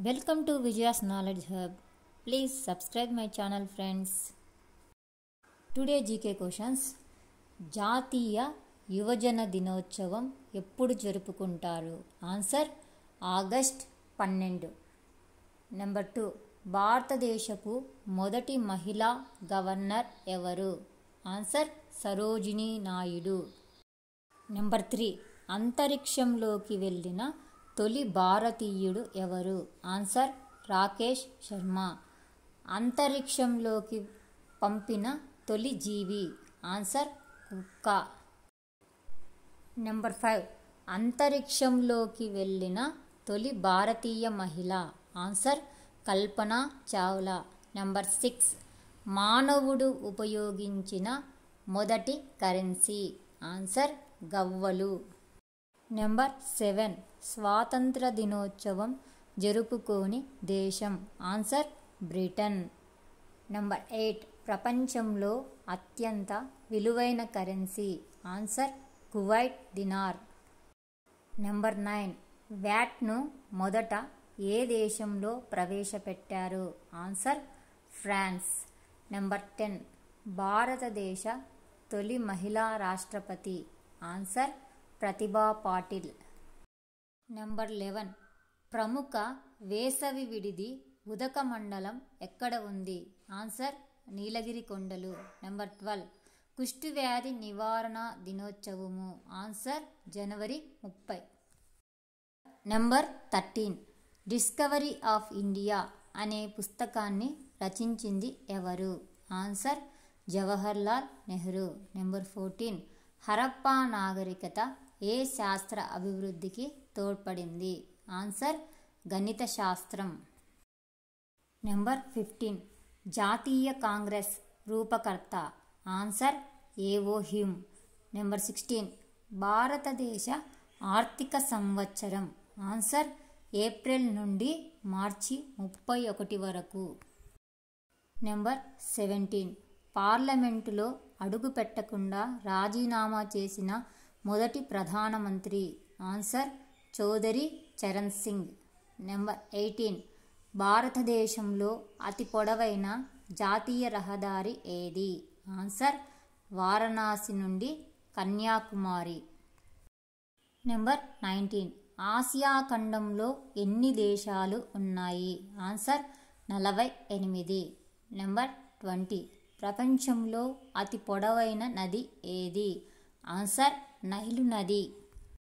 Welcome to Vijaya's Knowledge Hub. Please subscribe my channel, friends. Today GK questions. జాతీయ యువజన దినోత్సవం ఎప్పుడు జరుపుకుంటారు? Answer August 12. నెంబర్ 2, భారతదేశపు మొదటి మహిళా గవర్నర్ ఎవరు? ఆన్సర్ సరోజినీ నాయుడు. నెంబర్ 3, అంతరిక్షంలోకి వెళ్ళిన తొలి భారతీయుడు ఎవరు? ఆన్సర్ రాకేష్ శర్మ. అంతరిక్షంలోకి పంపిన తొలి జీవి? ఆన్సర్ కుక్క. నెంబర్ 5, అంతరిక్షంలోకి వెళ్ళిన తొలి భారతీయ మహిళ? ఆన్సర్ కల్పన చావ్లా. నెంబర్ 6, మానవుడు ఉపయోగించిన మొదటి కరెన్సీ? ఆన్సర్ గవ్వలు. నెంబర్ 7, స్వాతంత్ర దినోత్సవం జరుపుకోని దేశం? Answer Britain. నెంబర్ 8, ప్రపంచంలో అత్యంత విలువైన currency? Answer Kuwait dinar. Number 9, వ్యాట్ను మొదట ఏ దేశంలో ప్రవేశపెట్టారు? Answer France. నెంబర్ 10, భారతదేశ తొలి మహిళా రాష్ట్రపతి? ఆన్సర్ ప్రతిభా పాటిల్. నెంబర్ 11, ప్రముఖ వేసవి విడిది ఉదకమండలం ఎక్కడ ఉంది? ఆన్సర్ నీలగిరి కొండలు. నెంబర్ 12, కుష్ఠవ్యాధి నివారణ దినోత్సవము? ఆన్సర్ జనవరి 30. నెంబర్ 13, డిస్కవరీ ఆఫ్ ఇండియా అనే పుస్తకాన్ని రచించింది ఎవరు? ఆన్సర్ జవహర్లాల్ నెహ్రూ. నెంబర్ 14, హరప్పా నాగరికత ఏ శాస్త్ర అభివృద్ధికి తోడ్పడింది? ఆన్సర్ గణిత శాస్త్రం. నెంబర్ 15, జాతీయ కాంగ్రెస్ రూపకర్త? Answer AO Hume. నెంబర్ 16, భారతదేశ ఆర్థిక సంవత్సరం? ఆన్సర్ ఏప్రిల్ నుండి మార్చి 31 వరకు. నెంబర్ 17, పార్లమెంటులో అడుగు పెట్టకుండా రాజీనామా చేసిన మొదటి ప్రధానమంత్రి? ఆన్సర్ చౌదరి చరణ్ సింగ్. నెంబర్ 18, భారతదేశంలో అతి పొడవైన జాతీయ రహదారి ఏది? ఆన్సర్ వారణాసి నుండి కన్యాకుమారి. నెంబర్ 19, ఆసియా ఖండంలో ఎన్ని దేశాలు ఉన్నాయి? ఆన్సర్ 48. నెంబర్ 20, ప్రపంచంలో అతి పొడవైన నది ఏది? ఆన్సర్ నైలు నది.